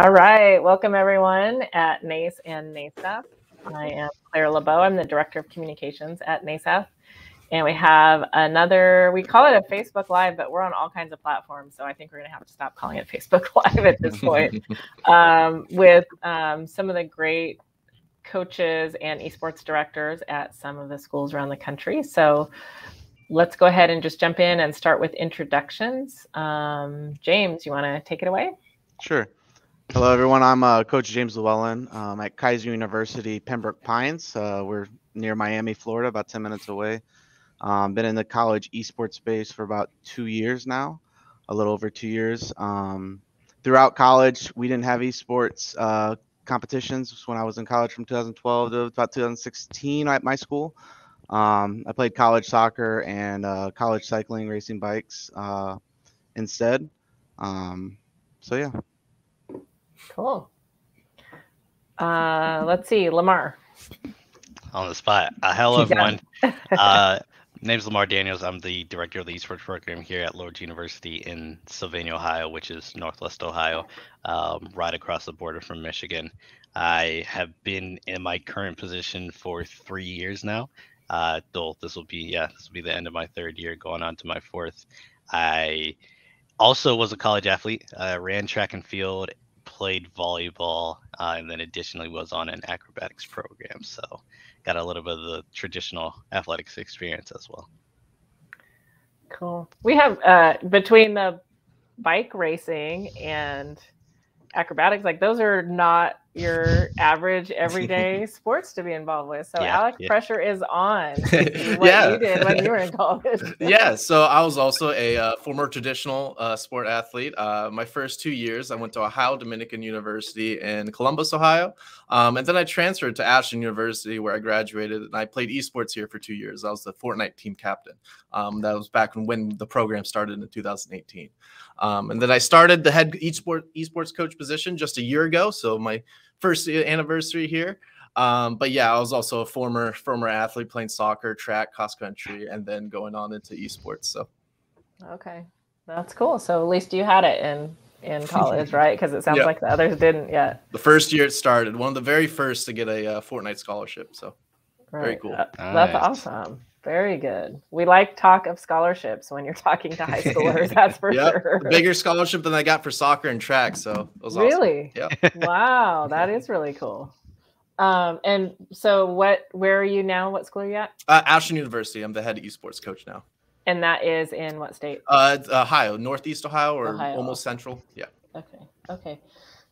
All right, welcome everyone at NACE and NASEF. I am Claire LeBeau. I'm the Director of Communications at NASEF. And we have another, we call it a Facebook Live, but we're on all kinds of platforms. So I think we're going to have to stop calling it Facebook Live at this point with some of the great coaches and esports directors at some of the schools around the country. So let's go ahead and just jump in and start with introductions. James, you want to take it away? Sure. Hello, everyone. I'm Coach James Llewellyn at Kaiser University, Pembroke Pines. We're near Miami, Florida, about 10 minutes away. Been in the college esports space for about 2 years now, a little over 2 years. Throughout college, we didn't have esports competitions when I was in college from 2012 to about 2016 at my school. I played college soccer and college cycling, racing bikes instead. So, yeah. Cool. Let's see, Lamar. On the spot. Hello, everyone. Name's Lamar Daniels. I'm the director of the esports program here at Lourdes University in Sylvania, Ohio, which is Northwest Ohio, right across the border from Michigan. I have been in my current position for 3 years now. Though this will be the end of my third year, going on to my fourth. I also was a college athlete. I ran track and field, played volleyball, and then additionally was on an acrobatics program. So got a little bit of the traditional athletics experience as well. Cool. We have between the bike racing and acrobatics, like those are not your average everyday sports to be involved with. So Alex, pressure is on. What you did when you were in college. So I was also a former traditional sport athlete. My first 2 years, I went to Ohio Dominican University in Columbus, Ohio. And then I transferred to Ashland University where I graduated, and I played esports here for 2 years. I was the Fortnite team captain. That was back when the program started in 2018. And then I started the head esports coach position just a year ago. So my first anniversary here. But yeah, I was also a former athlete playing soccer, track, cross country, and then going on into esports. So, okay, that's cool. So at least you had it in college, right? Because it sounds like the others didn't yet. The first year it started, one of the very first to get a Fortnite scholarship. So very cool. That's awesome. Very good. We like talk of scholarships when you're talking to high schoolers. That's for sure. The bigger scholarship than I got for soccer and track. So it was really awesome. Yeah. Wow, that is really cool. And so where are you now? What school are you at? Ashland University. I'm the head esports coach now. And that is in what state? Ohio, Northeast Ohio, or almost central. Yeah. Okay.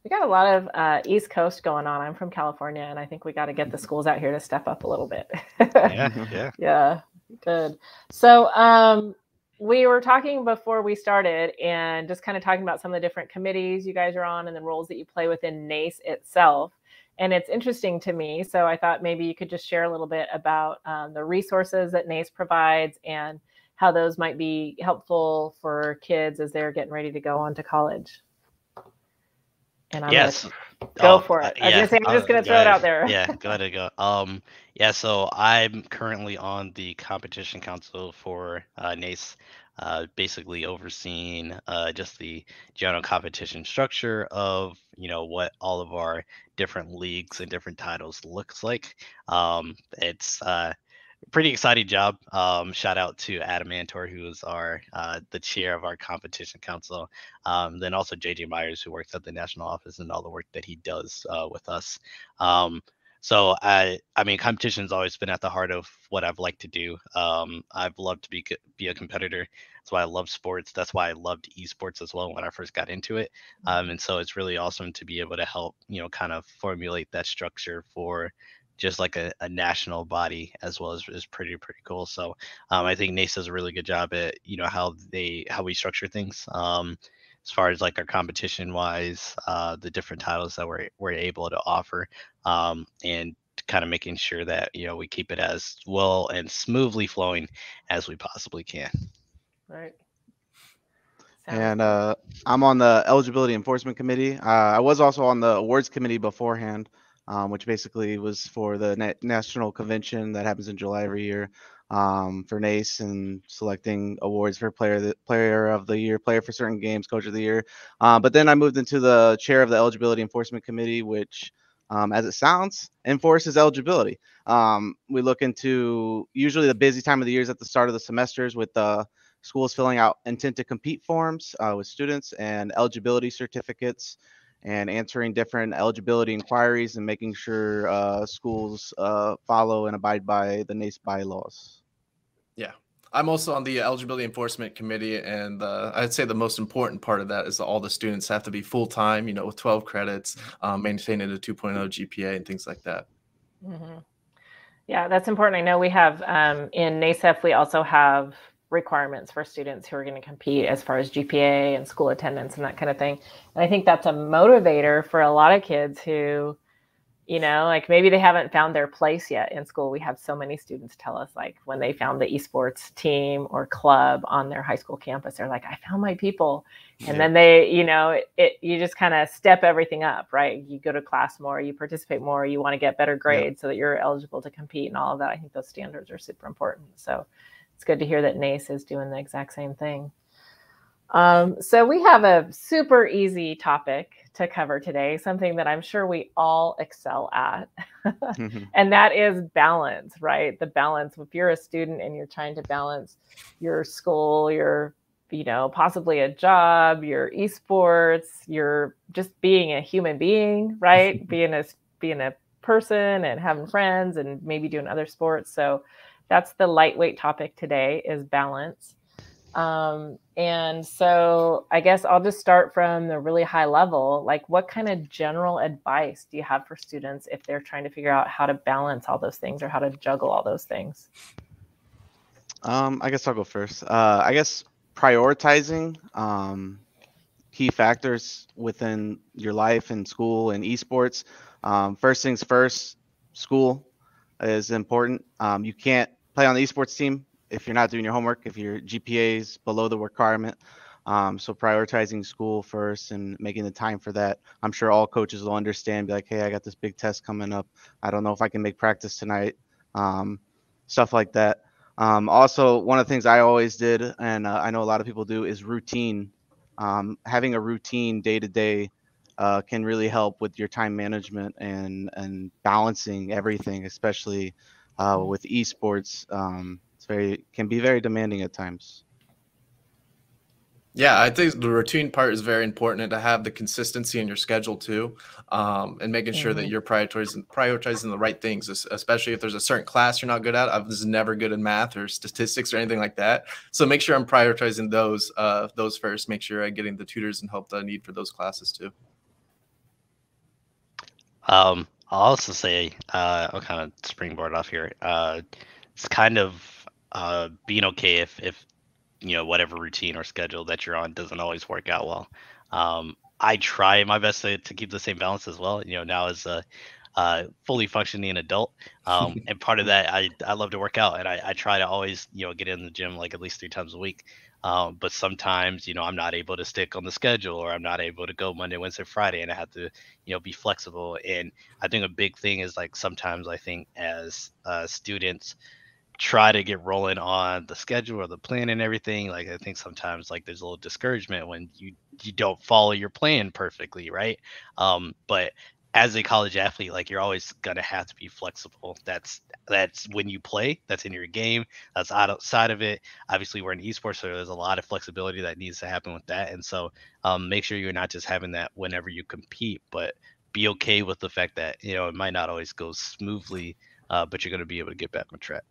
We got a lot of East Coast going on. I'm from California, and I think we got to get the schools out here to step up a little bit. Yeah, good. So we were talking before we started and just kind of talking about some of the different committees you guys are on and the roles that you play within NACE itself. And it's interesting to me. So I thought maybe you could just share a little bit about the resources that NACE provides and how those might be helpful for kids as they're getting ready to go on to college. And I'm go for it. I'm just going to throw it out there. Go ahead. So I'm currently on the competition council for NACE, basically overseeing just the general competition structure of, what all of our different leagues and different titles looks like. It's pretty exciting job. Shout out to Adam Antor, who is the chair of our competition council. Then also JJ Myers, who works at the national office, and all the work that he does with us. So I mean, competition has always been at the heart of what I've liked to do. I've loved to be a competitor. That's why I love sports. That's why I loved esports as well when I first got into it. And so it's really awesome to be able to help, kind of formulate that structure for just like a national body as well is pretty cool. So I think NACE does a really good job at, how we structure things. As far as like our competition wise, the different titles that we're able to offer, and kind of making sure that, we keep it as well and smoothly flowing as we possibly can. Right. And I'm on the Eligibility Enforcement Committee. I was also on the Awards Committee beforehand, which basically was for the National Convention that happens in July every year. for NACE and selecting awards for player of the year, player for certain games, coach of the year. But then I moved into the chair of the Eligibility Enforcement Committee, which, as it sounds, enforces eligibility. We look into usually the busy time of the years at the start of the semesters with schools filling out intent to compete forms with students and eligibility certificates, and answering different eligibility inquiries and making sure schools follow and abide by the NACE bylaws. Yeah, I'm also on the Eligibility Enforcement Committee, and I'd say the most important part of that is that all the students have to be full-time, with 12 credits, maintaining a 2.0 GPA and things like that. Mm-hmm. Yeah, that's important. I know we have in NASEF, we also have requirements for students who are going to compete as far as GPA and school attendance and that kind of thing. And I think that's a motivator for a lot of kids who, like maybe they haven't found their place yet in school. We have so many students tell us, like, when they found the esports team or club on their high school campus, they're like, I found my people. And then they, you just kind of step everything up, right? You go to class more, you participate more, you want to get better grades so that you're eligible to compete and all of that. I think those standards are super important. So it's good to hear that NACE is doing the exact same thing. So we have a super easy topic to cover today, something that I'm sure we all excel at, and that is balance, right? The balance. If you're a student and you're trying to balance your school, your, possibly a job, your esports, you're just being a human being, right? being a person and having friends and maybe doing other sports. So that's the lightweight topic today, is balance. And so I guess I'll just start from the really high level. Like, what kind of general advice do you have for students if they're trying to figure out how to balance all those things or how to juggle all those things? I guess I'll go first. I guess prioritizing key factors within your life and school and esports. First things first, school is important. You can't play on the esports team if you're not doing your homework, if your GPA is below the requirement. So prioritizing school first and making the time for that. I'm sure all coaches will understand, be like, hey, I got this big test coming up. I don't know if I can make practice tonight. Stuff like that. Also, one of the things I always did, and I know a lot of people do, is routine. Having a routine day to day can really help with your time management and balancing everything, especially with esports. Can be very demanding at times. Yeah, I think the routine part is very important, and to have the consistency in your schedule too, and making sure that you're prioritizing the right things, especially if there's a certain class you're not good at. I was never good in math or statistics or anything like that. So make sure I'm prioritizing those first. Make sure I'm getting the tutors and help that I need for those classes too. I'll also say, I'll kind of springboard off here. It's kind of being okay if whatever routine or schedule that you're on doesn't always work out well. I try my best to keep the same balance as well. Now as a fully functioning adult, and part of that, I love to work out, and I try to always get in the gym like at least 3 times a week. But sometimes I'm not able to stick on the schedule, or I'm not able to go Monday, Wednesday, Friday, and I have to be flexible. And I think a big thing is, like, sometimes I think as students try to get rolling on the schedule or the plan and everything, like, I think sometimes, like, there's a little discouragement when you don't follow your plan perfectly, right? But as a college athlete, like, you're always gonna have to be flexible. That's when you play, that's in your game, that's outside of it. Obviously we're in esports, so there's a lot of flexibility that needs to happen with that. And so make sure you're not just having that whenever you compete, but be okay with the fact that it might not always go smoothly, but you're going to be able to get back on track.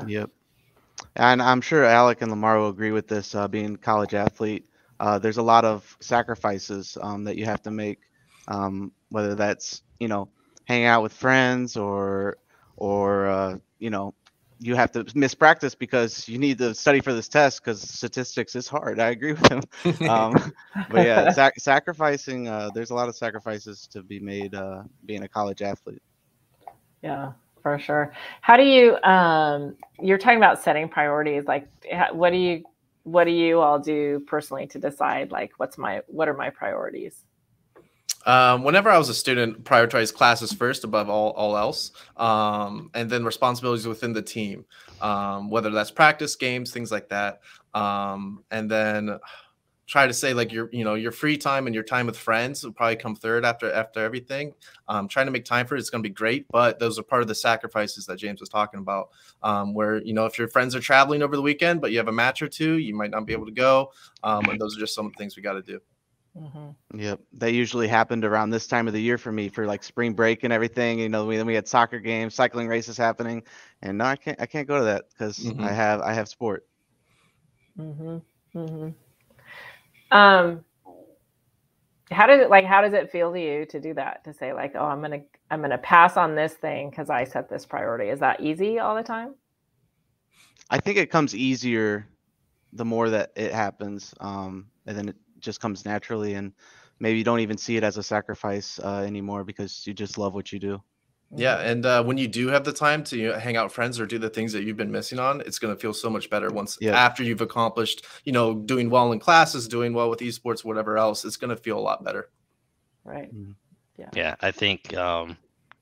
Yep. And I'm sure Alec and Lamar will agree with this, being a college athlete. There's a lot of sacrifices that you have to make, whether that's, hanging out with friends or you have to miss practice because you need to study for this test because statistics is hard. I agree with him. But yeah, sacrificing, there's a lot of sacrifices to be made being a college athlete. Yeah, for sure. How do you, you're talking about setting priorities, like what do you all do personally to decide, like, what are my priorities? Whenever I was a student, prioritized classes first above all else, and then responsibilities within the team, whether that's practice, games, things like that, and then try to say like your free time and your time with friends will probably come third after everything. Trying to make time for it is going to be great, but those are part of the sacrifices that James was talking about, where if your friends are traveling over the weekend but you have a match or two, you might not be able to go, and those are just some of the things we got to do. Yep, that usually happened around this time of the year for me, for like spring break and everything. Then we had soccer games, cycling races happening, and no, I can't go to that because I have sport. How does it feel to you to do that, to say like, oh, I'm gonna pass on this thing because I set this priority? Is that easy all the time? I think it comes easier the more that it happens, and then it just comes naturally, and maybe you don't even see it as a sacrifice anymore because you just love what you do. Yeah, and when you do have the time to hang out with friends or do the things that you've been missing on, it's going to feel so much better once after you've accomplished, doing well in classes, doing well with esports, whatever else. It's going to feel a lot better. Right. Yeah, I think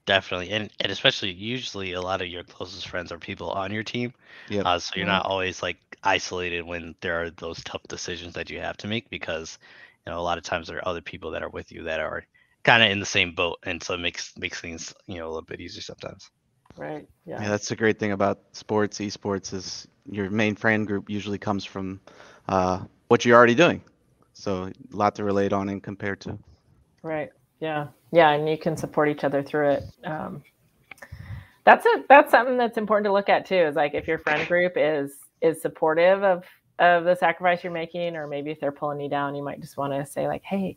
definitely, and especially usually a lot of your closest friends are people on your team. So you're not always like isolated when there are those tough decisions that you have to make, because a lot of times there are other people that are with you that are kind of in the same boat, and so it makes things a little bit easier sometimes. Right. Yeah, that's the great thing about sports, esports, is your main friend group usually comes from what you're already doing, so a lot to relate on and compare to. Right. Yeah, and you can support each other through it. That's something that's important to look at too, is like if your friend group is supportive of the sacrifice you're making, or maybe if they're pulling you down, you might just want to say like, hey,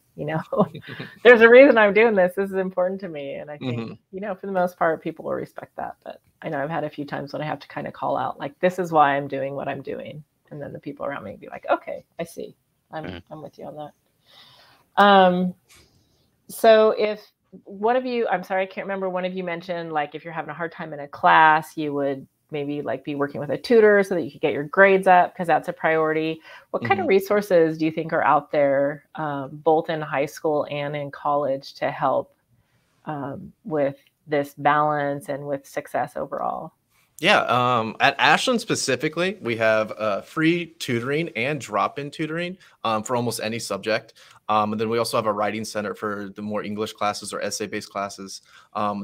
there's a reason I'm doing this. This is important to me. And I think, for the most part, people will respect that. But I know I've had a few times when I have to kind of call out, like, this is why I'm doing what I'm doing. And then the people around me be like, okay, I see. I'm with you on that. So I'm sorry, I can't remember, one of you mentioned, like, if you're having a hard time in a class, you would maybe like be working with a tutor so that you could get your grades up, because that's a priority. What kind of resources do you think are out there, both in high school and in college, to help with this balance and with success overall? Yeah, at Ashland specifically, we have free tutoring and drop-in tutoring for almost any subject. And then we also have a writing center for the more English classes or essay-based classes.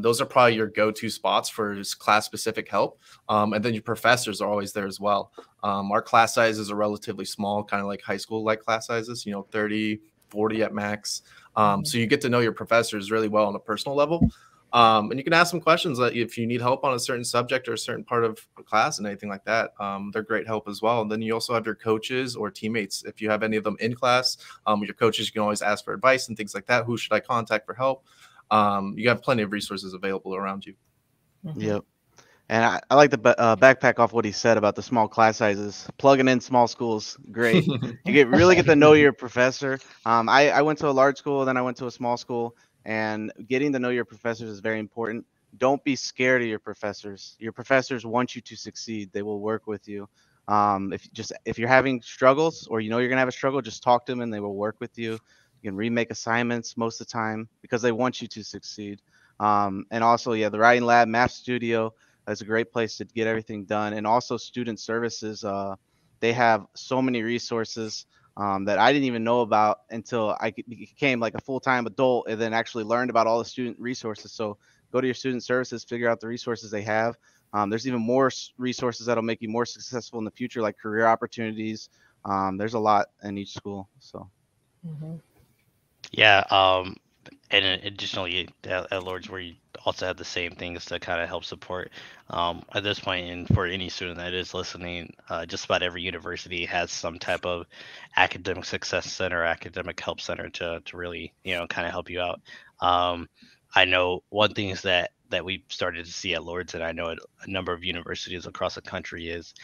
Those are probably your go-to spots for class-specific help. And then your professors are always there as well. Our class sizes are relatively small, kind of like high school-like class sizes, 30, 40 at max. So you get to know your professors really well on a personal level. And you can ask them questions if you need help on a certain subject or a certain part of a class and anything like that. They're great help as well. And then you also have your coaches or teammates. If you have any of them in class, your coaches, you can always ask for advice and things like that. Who should I contact for help? You have plenty of resources available around you. Yep. And I like the backpack off what he said about the small class sizes. Plugging in small schools, great. You really get to know your professor. I went to a large school, then I went to a small school, and getting to know your professors is very important. Don't be scared of your professors. Your professors want you to succeed. They will work with you. If you're having struggles, or you're gonna have a struggle, just talk to them and they will work with you. You can remake assignments most of the time because they want you to succeed. And also, the writing lab, math studio, is a great place to get everything done. And also student services, they have so many resources that I didn't even know about until I became like a full-time adult, and then actually learned about all the student resources. So go to your student services, figure out the resources they have. There's even more resources that'll make you more successful in the future, like career opportunities. There's a lot in each school. So. Yeah. And additionally, at Lord's, where you also have the same things to kind of help support. At this point, and for any student that is listening, just about every university has some type of academic success center, academic help center to really, kind of help you out. I know one thing is that we've started to see at Lord's, and I know at a number of universities across the country, is,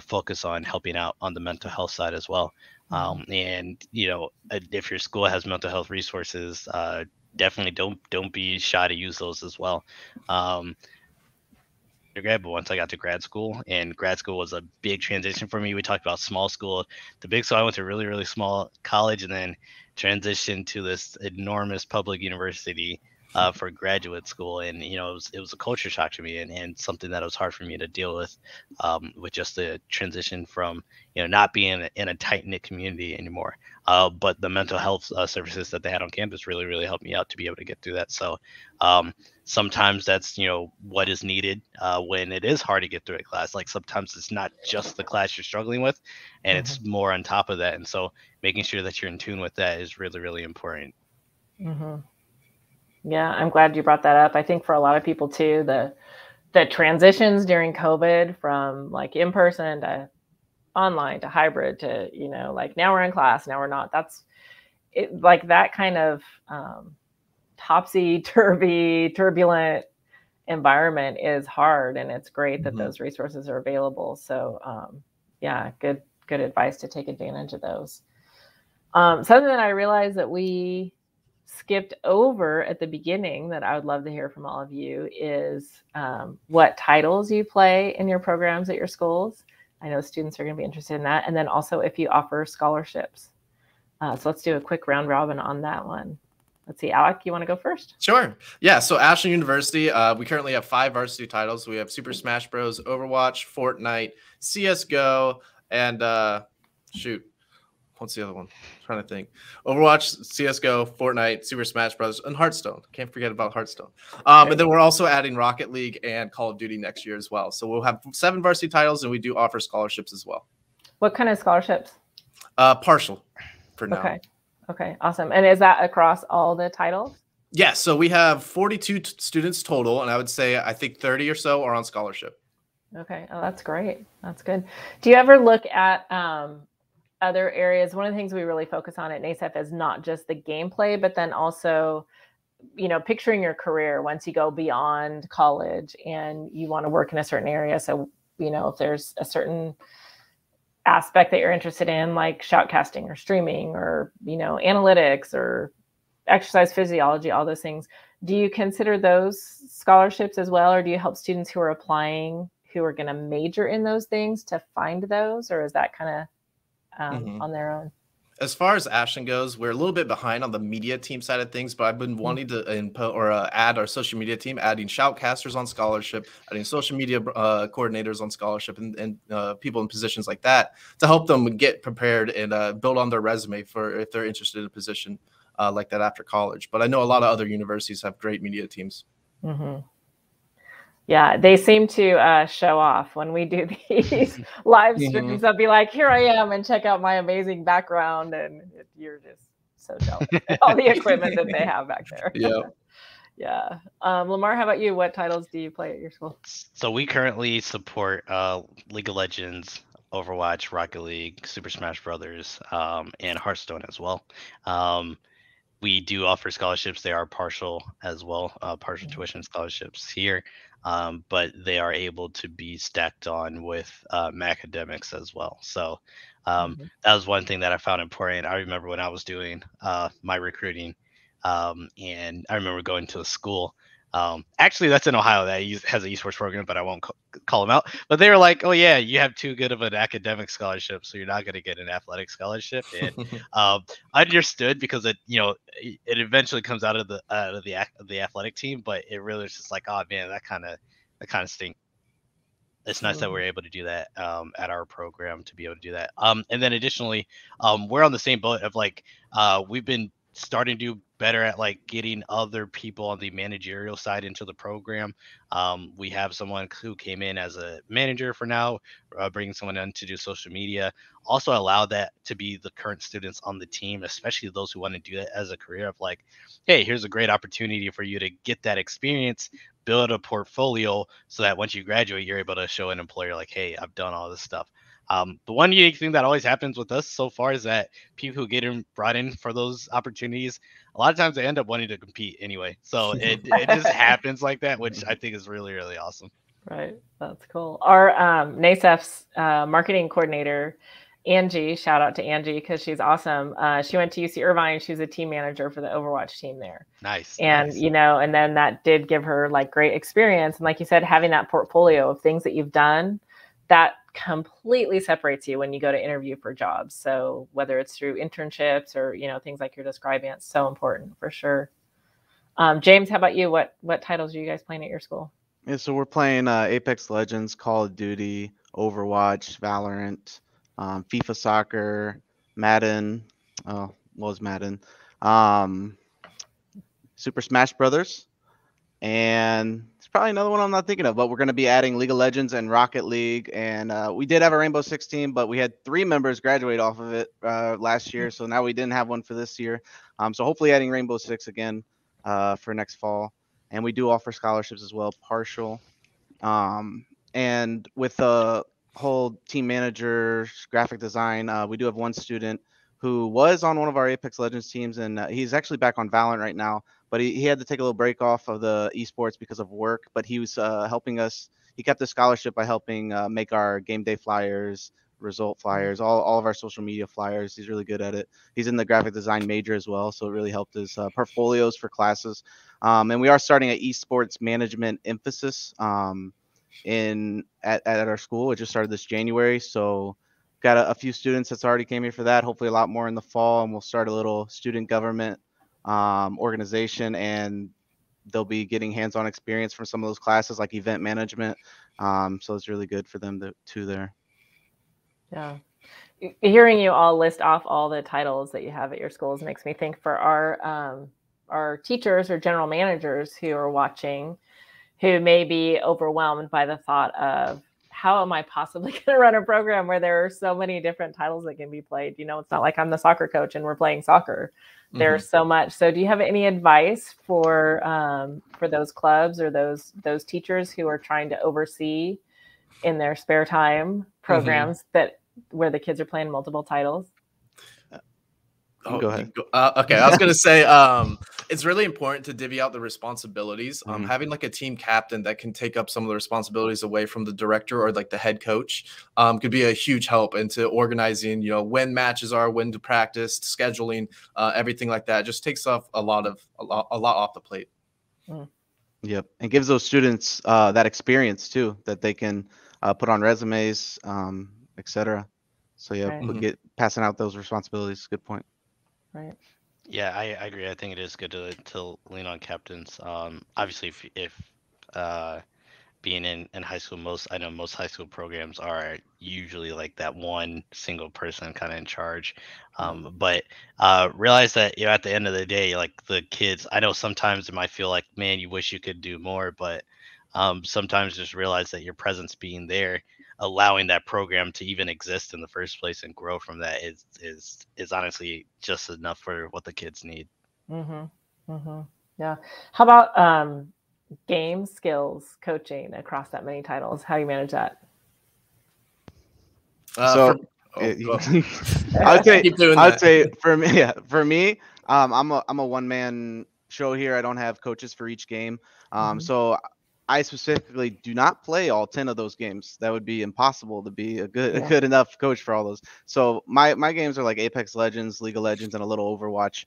focus on helping out on the mental health side as well. And if your school has mental health resources, definitely don't be shy to use those as well. undergrad, but once I got to grad school, and grad school was a big transition for me. We talked about small school, the big, so I went to really, really small college and then transitioned to this enormous public university for graduate school. And, you know, it was a culture shock to me, and something that was hard for me to deal with just the transition from, you know, not being in a tight knit community anymore. But the mental health services that they had on campus really, really helped me out to be able to get through that. So sometimes that's, you know, what is needed when it is hard to get through a class. Like sometimes it's not just the class you're struggling with, and it's more on top of that. And so making sure that you're in tune with that is really, really important. Yeah, I'm glad you brought that up. I think for a lot of people too, the transitions during COVID from like in person to online to hybrid to, you know, like now we're in class, now we're not. That's it, like that kind of topsy-turvy, turbulent environment is hard, and it's great that those resources are available. So yeah, good advice to take advantage of those. Something that I realized that we skipped over at the beginning that I would love to hear from all of you is what titles you play in your programs at your schools. I know students are going to be interested in that. And then also if you offer scholarships. So let's do a quick round robin on that one. Let's see, Alec, you want to go first? Sure. Yeah. So Ashland University, we currently have 5 varsity titles. We have Super Smash Bros, Overwatch, Fortnite, CS:GO, and shoot, what's the other one? I'm trying to think. Overwatch, CS:GO, Fortnite, Super Smash Bros, and Hearthstone. Can't forget about Hearthstone. And then we're also adding Rocket League and Call of Duty next year as well. So we'll have 7 varsity titles, and we do offer scholarships as well. What kind of scholarships? Partial for now. Okay, awesome. And is that across all the titles? Yeah, so we have 42 students total, and I would say I think 30 or so are on scholarship. Okay, oh, that's great. That's good. Do you ever look at other areas? One of the things we really focus on at NASEF is not just the gameplay, but then also, you know, picturing your career once you go beyond college and you want to work in a certain area. So, you know, if there's a certain aspect that you're interested in, like shoutcasting or streaming or, you know, analytics or exercise physiology, all those things, do you consider those scholarships as well? Or do you help students who are applying who are going to major in those things to find those? Or is that kind of on their own? As far as Ashland goes, we're a little bit behind on the media team side of things, but I've been wanting to input or add our social media team, adding shoutcasters on scholarship, adding social media coordinators on scholarship, and people in positions like that to help them get prepared and build on their resume for if they're interested in a position like that after college. But I know a lot of other universities have great media teams. Yeah, they seem to show off when we do these live streams. They'll be like, here I am, and check out my amazing background. And you're just so jealous of all the equipment that they have back there. Yeah. Lamar, how about you? What titles do you play at your school? So we currently support League of Legends, Overwatch, Rocket League, Super Smash Brothers, and Hearthstone as well. We do offer scholarships. They are partial as well, partial tuition scholarships here. But they are able to be stacked on with academics as well. So that was one thing that I found important. I remember when I was doing my recruiting, and I remember going to a school. Actually, that's in Ohio that has an esports program, but I won't call them out. But they were like, "Oh yeah, you have too good of an academic scholarship, so you're not going to get an athletic scholarship." And I understood because it eventually comes out of the athletic team, but it really is just like, oh man, that kind of stinks. It's nice that we're able to do that at our program to be able to do that. And then additionally, we're on the same boat of like we've been starting to do better at like getting other people on the managerial side into the program. We have someone who came in as a manager for now, bringing someone in to do social media. Also allow that to be the current students on the team, especially those who want to do that as a career of like, hey, here's a great opportunity for you to get that experience, build a portfolio so that once you graduate, you're able to show an employer like, hey, I've done all this stuff. The one unique thing that always happens with us so far is that people who get brought in for those opportunities, a lot of times they end up wanting to compete anyway. So it just happens like that, which I think is really, really awesome. Right. That's cool. Our NASEF's marketing coordinator Angie, shout out to Angie because she's awesome. She went to UC Irvine. She was a team manager for the Overwatch team there. Nice. And, nice. you know, and then that did give her like great experience. And like you said, having that portfolio of things that you've done, that completely separates you when you go to interview for jobs. So whether it's through internships or, you know, things like you're describing, it's so important for sure. James, how about you? What titles are you guys playing at your school? Yeah, so we're playing Apex Legends, Call of Duty, Overwatch, Valorant, FIFA Soccer, Madden. Oh, what was Madden? Super Smash Brothers, and there's probably another one I'm not thinking of. But we're going to be adding League of Legends and Rocket League, and we did have a Rainbow Six team, but we had 3 members graduate off of it last year, so now we didn't have one for this year. So hopefully adding Rainbow Six again for next fall. And we do offer scholarships as well, partial. And with the whole team manager, graphic design, we do have one student who was on one of our Apex Legends teams, and he's actually back on Valorant right now. But he had to take a little break off of the esports because of work. But he was helping us. He kept the scholarship by helping make our game day flyers, result flyers, all of our social media flyers. He's really good at it. He's in the graphic design major as well, so it really helped his portfolios for classes. And we are starting an esports management emphasis at our school. It just started this January, so got a few students that's already came here for that. Hopefully a lot more in the fall, and we'll start a little student government organization, and they'll be getting hands-on experience from some of those classes like event management. So it's really good for them to there. Yeah. Hearing you all list off all the titles that you have at your schools makes me think for our teachers or general managers who are watching, who may be overwhelmed by the thought of, how am I possibly going to run a program where there are so many different titles that can be played? You know, it's not like I'm the soccer coach and we're playing soccer. There's so much. So do you have any advice for those clubs or those teachers who are trying to oversee in their spare time programs where the kids are playing multiple titles? Go ahead. Okay, I was going to say it's really important to divvy out the responsibilities. Having like a team captain that can take up some of the responsibilities away from the director or like the head coach could be a huge help into organizing, you know, when matches are, when to practice, scheduling, everything like that. It just takes off a lot off the plate. Yep, and gives those students that experience too that they can put on resumes, etc. So yeah, right. Passing out those responsibilities. Good point. Right. Yeah, I agree. I think it is good to lean on captains. Obviously, if being in high school, I know most high school programs are usually like that one single person kind of in charge. But realize that, you know, at the end of the day, like the kids, I know sometimes it might feel like, man, you wish you could do more, but sometimes just realize that your presence being there, allowing that program to even exist in the first place and grow from that is honestly just enough for what the kids need. Yeah. How about game skills coaching across that many titles? How do you manage that? I would say for me, I'm a one-man show here. I don't have coaches for each game. So I specifically do not play all 10 of those games. That would be impossible to be a good enough coach for all those. So my games are like Apex Legends, League of Legends, and a little Overwatch,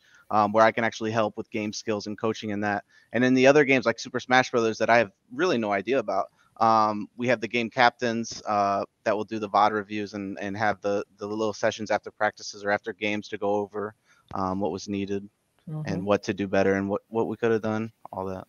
where I can actually help with game skills and coaching in that. And in the other games like Super Smash Brothers that I have really no idea about, we have the game captains that will do the VOD reviews and have the little sessions after practices or after games to go over what was needed and what to do better and what we could have done, all that.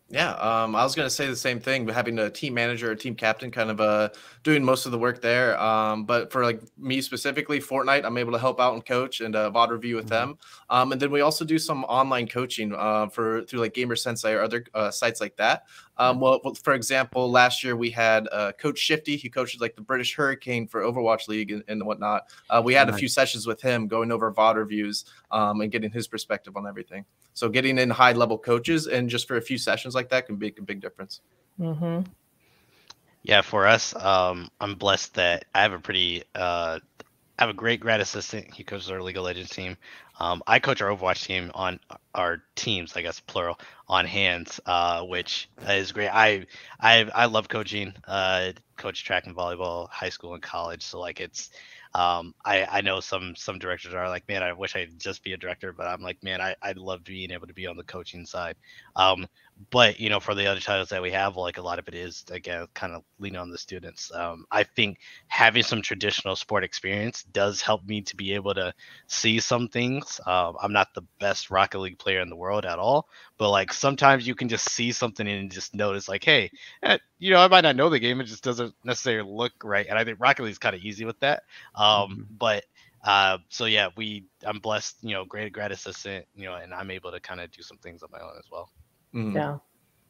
Yeah, I was going to say the same thing, but having a team manager or team captain kind of doing most of the work there. But for like me specifically, Fortnite, I'm able to help out and coach and VOD review with them. And then we also do some online coaching through like Gamer Sensei or other sites like that. Well, for example, last year we had Coach Shifty. He coaches like the British Hurricane for Overwatch League and whatnot. We had a few sessions with him going over VOD reviews and getting his perspective on everything. So getting in high-level coaches and just for a few sessions like that can make a big difference. Yeah, for us, I'm blessed that I have a pretty have a great grad assistant. He coaches our League of Legends team. I coach our Overwatch team on our teams, I guess plural, on hands, which is great. I love coaching. Coach track and volleyball, high school and college. So like it's, I know some directors are like, man, I wish I'd just be a director, but I'm like, man, I love being able to be on the coaching side. But you know, for the other titles that we have, like a lot of it is again kind of leaning on the students. I think having some traditional sport experience does help me to be able to see some things. I'm not the best Rocket League player in the world at all, but like sometimes you can just see something and just notice like, hey, you know, I might not know the game, it just doesn't necessarily look right. And I think Rocket League is kind of easy with that. But so yeah, I'm blessed, you know, great grad assistant, you know, and I'm able to kind of do some things on my own as well. Yeah.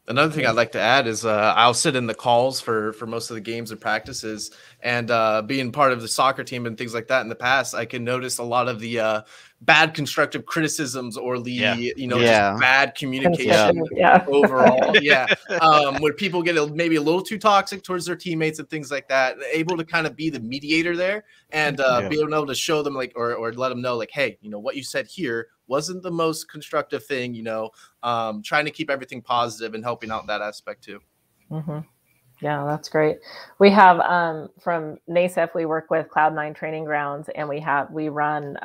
Another thing I'd like to add is I'll sit in the calls for most of the games and practices, and being part of the soccer team and things like that in the past, I can notice a lot of the bad constructive criticisms or the just bad communication overall. When people get maybe a little too toxic towards their teammates and things like that, able to kind of be the mediator there and be able to show them like or let them know like, hey, you know, what you said here wasn't the most constructive thing, you know, trying to keep everything positive and helping out that aspect too. Yeah, that's great. We have from NASEF, we work with Cloud9 Training Grounds, and we run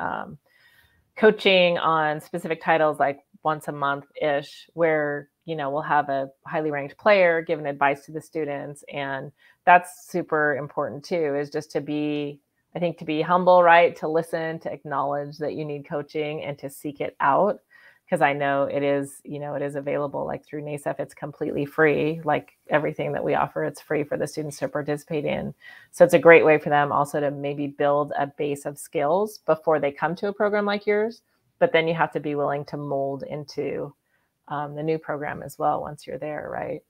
coaching on specific titles like once a month ish, where, you know, we'll have a highly ranked player giving advice to the students. And that's super important too, is just to be humble, right? To listen, to acknowledge that you need coaching and to seek it out. Because I know it is available like through NASEF. It's completely free. Like everything that we offer, it's free for the students to participate in. So it's a great way for them also to maybe build a base of skills before they come to a program like yours. But then you have to be willing to mold into the new program as well once you're there, right?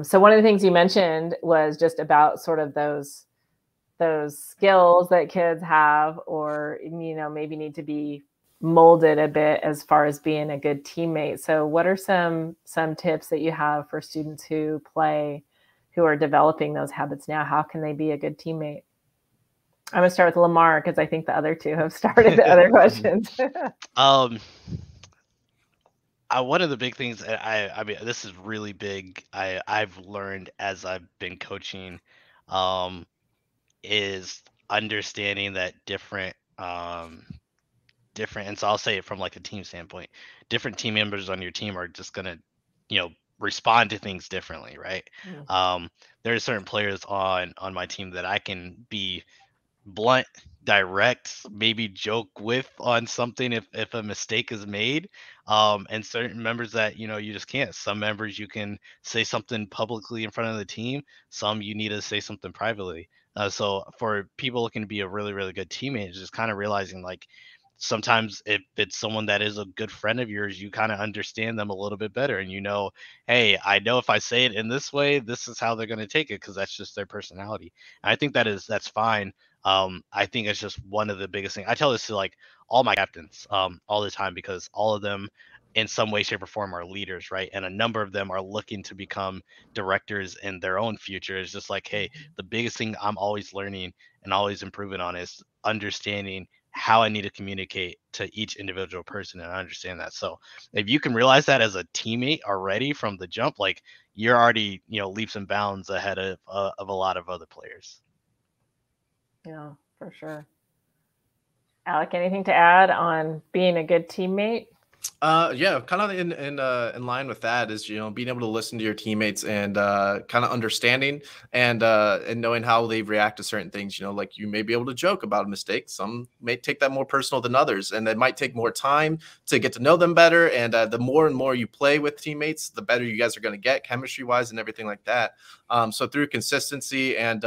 So one of the things you mentioned was just about sort of those skills that kids have, or, you know, maybe need to be molded a bit as far as being a good teammate. So what are some tips that you have for students who are developing those habits now? How can they be a good teammate? I'm gonna start with Lamar because I think the other two have started the other questions. One of the big things, I mean, this is really big. I've learned as I've been coaching, is understanding that different, and so I'll say it from like a team standpoint, different team members on your team are just gonna, you know, respond to things differently, right? There are certain players on my team that I can be blunt, direct, maybe joke with on something if a mistake is made, and certain members that, you know, you just can't. Some members you can say something publicly in front of the team, some you need to say something privately. So for people looking to be a really, really good teammate, just kind of realizing like sometimes if it's someone that is a good friend of yours, you kind of understand them a little bit better, and you know, hey, I know if I say it in this way, this is how they're going to take it because that's just their personality. And I think that's fine. I think it's just one of the biggest things. I tell this to like all my captains all the time, because all of them in some way, shape, or form are leaders, right? And a number of them are looking to become directors in their own future. It's just like, hey, the biggest thing I'm always learning and always improving on is understanding how I need to communicate to each individual person, and I understand that. So if you can realize that as a teammate already from the jump, like you're already, you know, leaps and bounds ahead of a lot of other players. Yeah, for sure. Alec, anything to add on being a good teammate? Yeah, kind of in line with that is, you know, being able to listen to your teammates and kind of understanding and knowing how they react to certain things. You know, like you may be able to joke about a mistake. Some may take that more personal than others, and it might take more time to get to know them better. And the more and more you play with teammates, the better you guys are going to get chemistry wise and everything like that. So through consistency and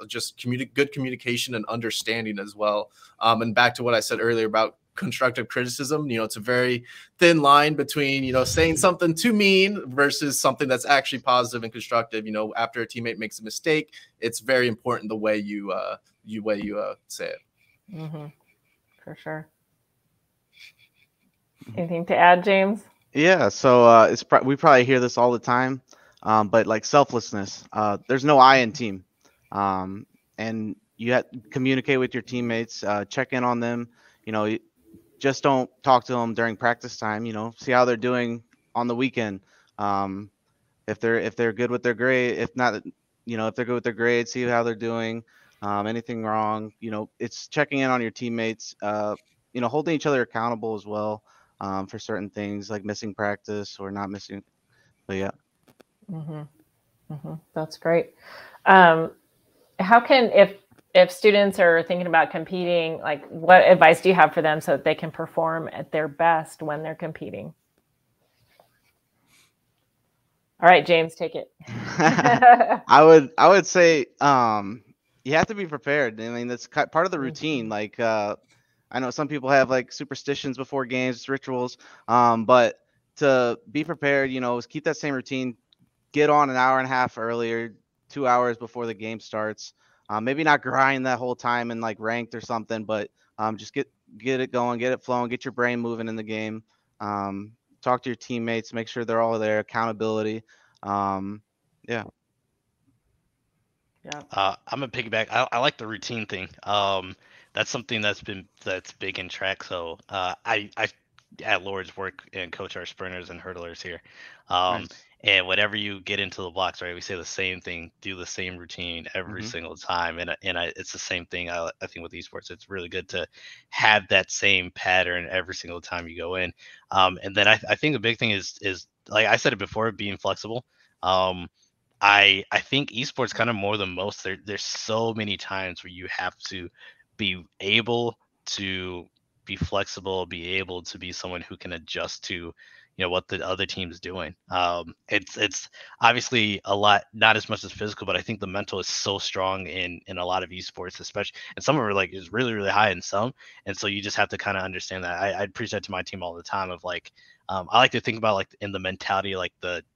just good communication and understanding as well. And back to what I said earlier about constructive criticism, you know, it's a very thin line between, you know, saying something too mean versus something that's actually positive and constructive. You know, after a teammate makes a mistake, it's very important the way you say it. For sure. Anything to add, James? Yeah, so we probably hear this all the time, but like selflessness, there's no I in team, and you have to communicate with your teammates, check in on them. Just don't talk to them during practice time. See how they're doing on the weekend. If they're good with their grade, if not, if they're good with their grades, see how they're doing. Anything wrong, it's checking in on your teammates. Holding each other accountable as well, for certain things like missing practice or not missing. But yeah. That's great. How can, if students are thinking about competing, like what advice do you have for them so that they can perform at their best when they're competing? All right, James, take it. I would say you have to be prepared. I mean, that's part of the routine. Like I know some people have like superstitions before games, rituals, but to be prepared, is keep that same routine. Get on an hour and a half earlier, 2 hours before the game starts. Maybe not grind that whole time and like ranked or something, but just get it going, get it flowing, get your brain moving in the game. Talk to your teammates, make sure they're all there. Accountability. Yeah. Yeah. I'm a piggyback. I like the routine thing. That's something that's big in track. So I at Lord's work and coach our sprinters and hurdlers here. Nice. And whenever you get into the blocks, right, we say the same thing, do the same routine every single time. And it's the same thing. I think with esports, it's really good to have that same pattern every single time you go in. And then I think the big thing is like I said it before, being flexible. I think esports kind of more than most, there's so many times where you have to be able to be flexible, be able to be someone who can adjust to what the other team's doing. It's obviously a lot, not as much as physical, but I think the mental is so strong in a lot of esports, especially, and some of it like is really really high in some, and so you just have to kind of understand that. I preach that to my team all the time of like, I like to think about like in the mentality like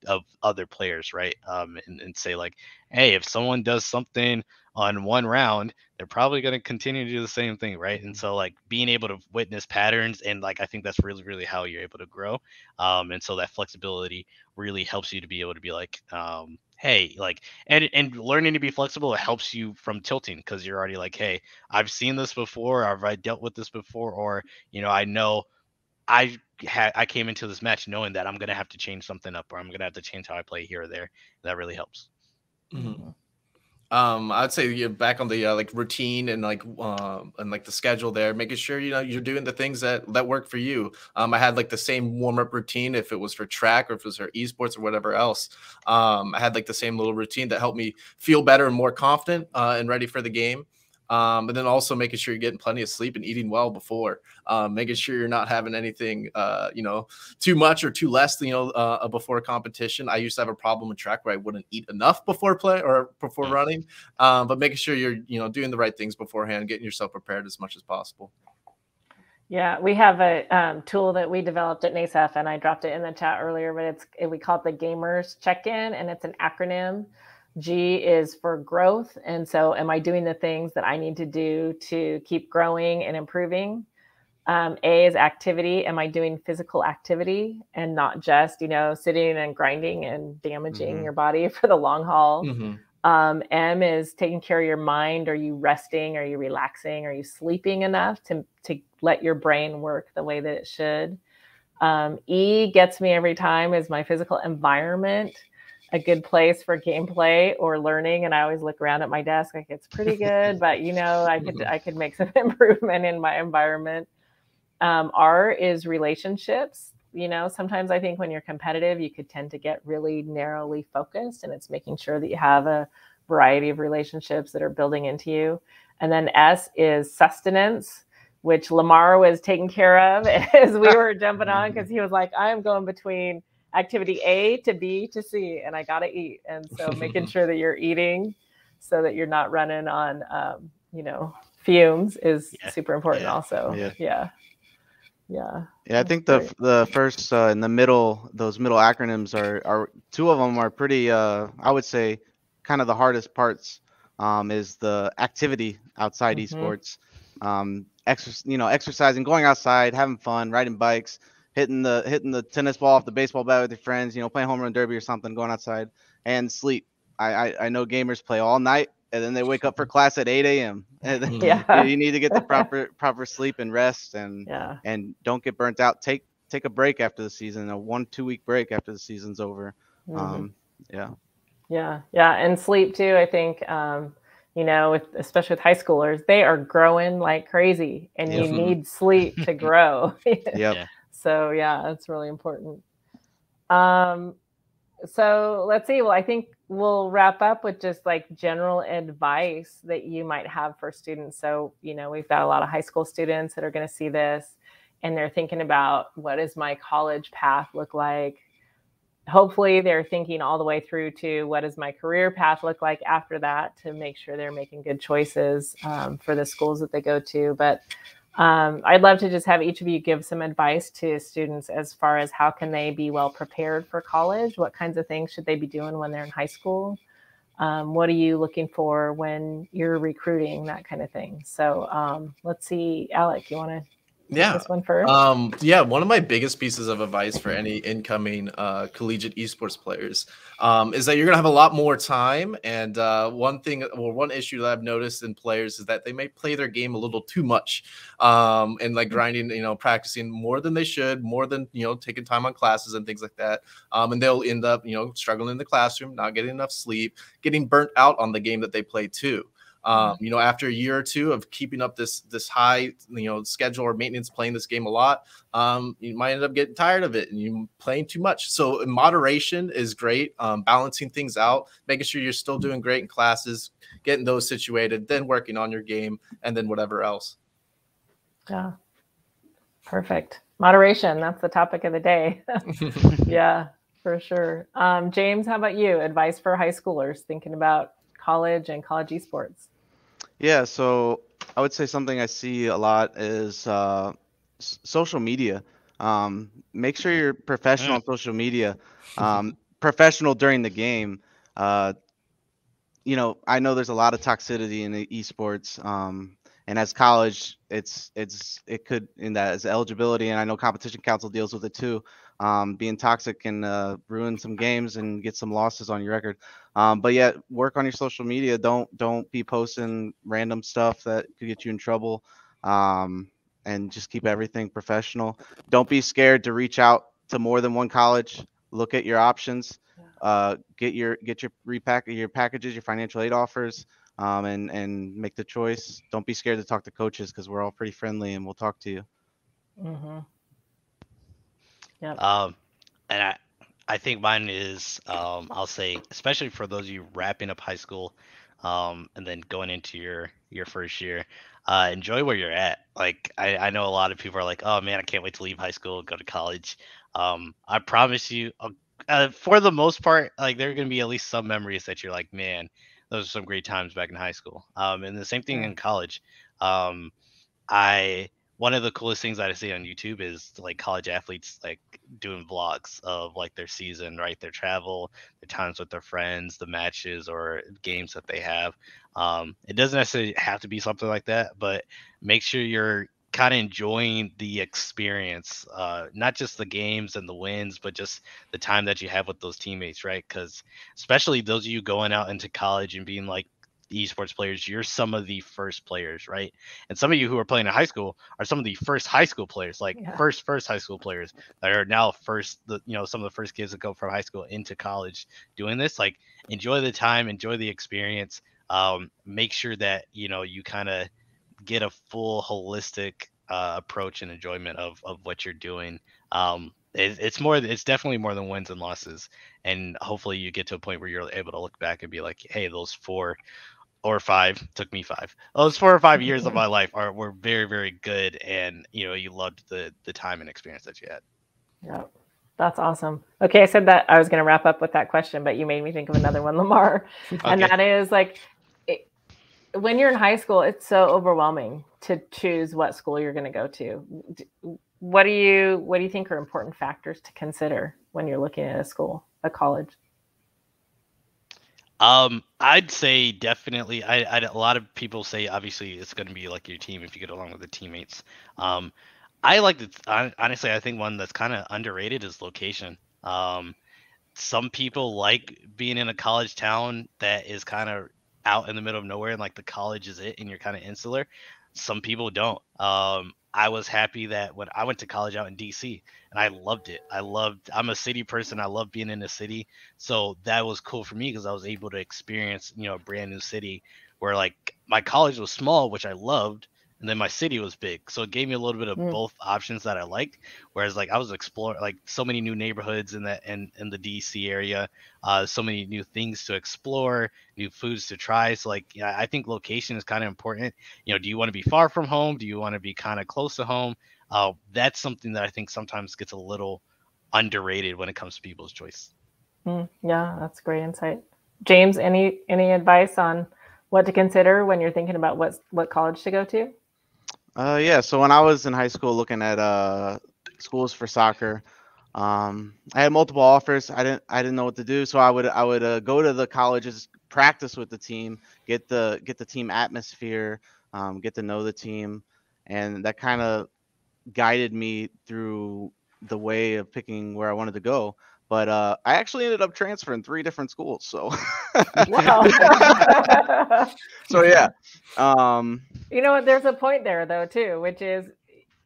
of other players, right? And say like, hey, if someone does something on one round, they're probably going to continue to do the same thing, right? And so like being able to witness patterns, and like I think that's really really how you're able to grow. And so that flexibility really helps you to be able to be like, hey, like, and learning to be flexible, it helps you from tilting because you're already like, hey, I've seen this before, or I dealt with this before, or I know I came into this match knowing that I'm gonna have to change something up, or I'm gonna have to change how I play here or there. That really helps. I'd say you're back on the like routine and like the schedule there, making sure you're doing the things that work for you. I had like the same warm-up routine if it was for track or if it was for esports or whatever else. I had like the same little routine that helped me feel better and more confident and ready for the game. And then also making sure you're getting plenty of sleep and eating well before, making sure you're not having anything, too much or too less, before a competition. I used to have a problem with track where I wouldn't eat enough before play or before running, but making sure you're, doing the right things beforehand, getting yourself prepared as much as possible. Yeah, we have a tool that we developed at NASEF, and I dropped it in the chat earlier, but we call it the Gamers Check-In, and it's an acronym. G is for growth. And so am I doing the things that I need to do to keep growing and improving? A is activity. Am I doing physical activity and not just, sitting and grinding and damaging your body for the long haul? M is taking care of your mind. Are you resting? Are you relaxing? Are you sleeping enough to let your brain work the way that it should? E gets me every time is my physical environment a good place for gameplay or learning? And I always look around at my desk like it's pretty good, but I could make some improvement in my environment. R is relationships. Sometimes I think when you're competitive, you could tend to get really narrowly focused, and it's making sure that you have a variety of relationships that are building into you. And then S is sustenance, which Lamar was taking care of as we were jumping on, because he was like, I am going between activity A to B to C, and I got to eat. And so making sure that you're eating so that you're not running on, fumes is super important also. Yeah. I think the first in the middle, those middle acronyms are two of them are pretty, I would say kind of the hardest parts, is the activity outside esports, exercising, going outside, having fun, riding bikes, hitting the tennis ball off the baseball bat with your friends, playing home run derby or something, going outside, and sleep. I know gamers play all night and then they wake up for class at 8 a.m. And you need to get the proper sleep and rest, and don't get burnt out. Take a break after the season, a 1-2 week break after the season's over. And sleep too. I think especially with high schoolers, they are growing like crazy, and you need sleep to grow. So it's really important. So let's see. Well, I think we'll wrap up with just like general advice that you might have for students. So, we've got a lot of high school students that are going to see this, and they're thinking about, what does my college path look like? Hopefully they're thinking all the way through to, what does my career path look like after that, to make sure they're making good choices for the schools that they go to. But I'd love to just have each of you give some advice to students as far as how can they be well prepared for college? What kinds of things should they be doing when they're in high school? What are you looking for when you're recruiting, that kind of thing? So let's see, Alec, you want to this one first? One of my biggest pieces of advice for any incoming collegiate esports players is that you're gonna have a lot more time. And one issue that I've noticed in players is that they may play their game a little too much, and like grinding, practicing more than they should, more than taking time on classes and things like that. And they'll end up struggling in the classroom, not getting enough sleep, getting burnt out on the game that they play too. After a year or two of keeping up this high, schedule or maintenance, playing this game a lot, you might end up getting tired of it and you playing too much. So moderation is great. Balancing things out, making sure you're still doing great in classes, getting those situated, then working on your game, and then whatever else. Yeah. Perfect. Moderation. That's the topic of the day. Yeah, for sure. James, how about you? Advice for high schoolers thinking about college and college esports? Yeah, so I would say something I see a lot is social media. Make sure you're professional on social media, professional during the game. I know there's a lot of toxicity in the esports, and as college, it could, in that as eligibility, and I know competition council deals with it too. Being toxic can ruin some games and get some losses on your record. But yeah, work on your social media. Don't be posting random stuff that could get you in trouble. And just keep everything professional. Don't be scared to reach out to more than one college. Look at your options. Get your packages, your financial aid offers, and make the choice. Don't be scared to talk to coaches, because we're all pretty friendly and we'll talk to you. And I think mine is, I'll say, especially for those of you wrapping up high school, and then going into your first year, enjoy where you're at. Like, I know a lot of people are like, oh man, I can't wait to leave high school, go to college. I promise you, for the most part, like, there are going to be at least some memories that you're like, man, those are some great times back in high school. And the same thing in college. One of the coolest things that I see on YouTube is like college athletes like doing vlogs of like their season, right? Their travel, their times with their friends, the matches or games that they have. It doesn't necessarily have to be something like that, but make sure you're kind of enjoying the experience, not just the games and the wins, but just the time that you have with those teammates, right? Because especially those of you going out into college and being like esports players, you're some of the first players, right? And some of you who are playing in high school are some of the first high school players, like first high school players that are now some of the first kids that go from high school into college doing this. Like, enjoy the time, enjoy the experience. Make sure that you kind of get a full holistic approach and enjoyment of what you're doing. It's definitely more than wins and losses, and hopefully you get to a point where you're able to look back and be like, hey, those 4 or 5 took me 5. Those 4 or 5 years of my life were very, very good, and you loved the time and experience that you had. Yeah, that's awesome. Okay, I said that I was going to wrap up with that question, but you made me think of another one, Lamar. And that is like, when you're in high school, it's so overwhelming to choose what school you're going to go to. What do you think are important factors to consider when you're looking at a college? I'd say definitely. A lot of people say obviously it's going to be like your team if you get along with the teammates. Honestly, I think one that's kind of underrated is location. Some people like being in a college town that is kind of out in the middle of nowhere and like the college is it and you're kind of insular. Some people don't. I was happy that when I went to college out in DC and I loved it. I'm a city person. I love being in the city. So that was cool for me because I was able to experience, you know, a brand new city where like my college was small, which I loved. And then my city was big. So it gave me a little bit of both options that I liked. Whereas like I was exploring like so many new neighborhoods in the DC area, so many new things to explore, new foods to try. So like, yeah, I think location is kind of important. You know, do you want to be far from home? Do you want to be kind of close to home? That's something that I think sometimes gets a little underrated when it comes to people's choice. Yeah, that's great insight. James, any advice on what to consider when you're thinking about what college to go to? Yeah, so when I was in high school looking at schools for soccer, I had multiple offers. I didn't know what to do, so I would go to the colleges, practice with the team, get the team atmosphere, get to know the team, and that kind of guided me through the way of picking where I wanted to go. But I actually ended up transferring 3 different schools. So, so yeah. You know what? There's a point there though too, which is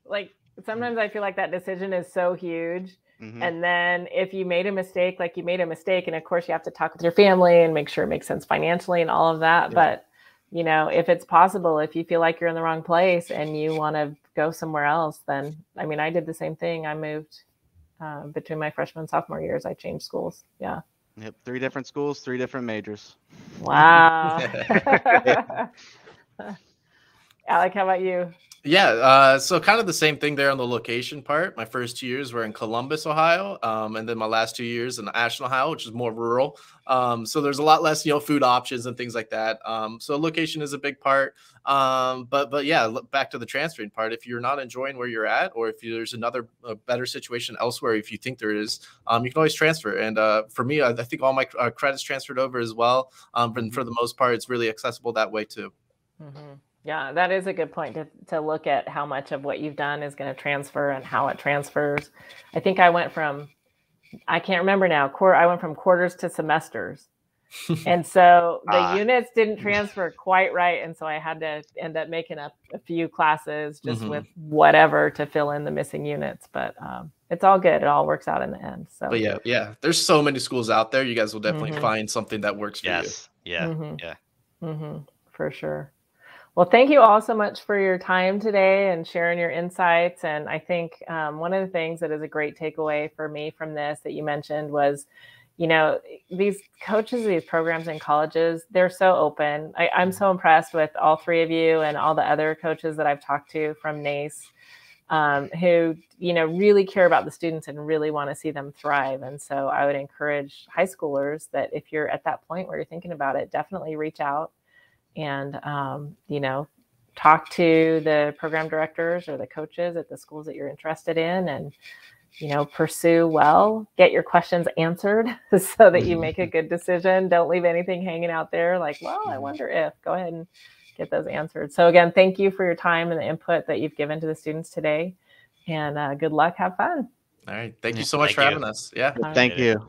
like sometimes I feel like that decision is so huge. And then if you made a mistake, like you made a mistake, and of course you have to talk with your family and make sure it makes sense financially and all of that. Yeah. But you know, if it's possible, if you feel like you're in the wrong place and you want to go somewhere else, then I mean, I did the same thing. I moved between my freshman and sophomore years. I changed schools. Yeah. Yep. 3 different schools, 3 different majors. Wow. Alec, how about you? Yeah, so kind of the same thing there on the location part. My first 2 years were in Columbus, Ohio, and then my last 2 years in Ashland, Ohio, which is more rural. So there's a lot less, food options and things like that. So location is a big part. But yeah, back to the transferring part. If you're not enjoying where you're at, or if there's another better situation elsewhere, if you think there is, you can always transfer. And for me, I think all my credits transferred over as well. But for the most part, it's really accessible that way too. Yeah, that is a good point to look at how much of what you've done is going to transfer and how it transfers. I think I went from, I can't remember now, I went from quarters to semesters. And so the units didn't transfer quite right. And so I had to end up making up a few classes just with whatever to fill in the missing units. But it's all good. It all works out in the end. So, but yeah, there's so many schools out there. You guys will definitely find something that works for you. Yeah. For sure. Well, thank you all so much for your time today and sharing your insights. And I think one of the things that is a great takeaway for me from this that you mentioned was, these coaches, these programs in colleges, they're so open. I'm so impressed with all 3 of you and all the other coaches that I've talked to from NACE who, really care about the students and really want to see them thrive. And so I would encourage high schoolers that if you're at that point where you're thinking about it, definitely reach out and, talk to the program directors or the coaches at the schools that you're interested in and, pursue well, get your questions answered so that you make a good decision. Don't leave anything hanging out there like, well, I wonder if. Go ahead and get those answered. So again, thank you for your time and the input that you've given to the students today. And good luck. Have fun. All right. Thank you so much for having us. Yeah. Thank you.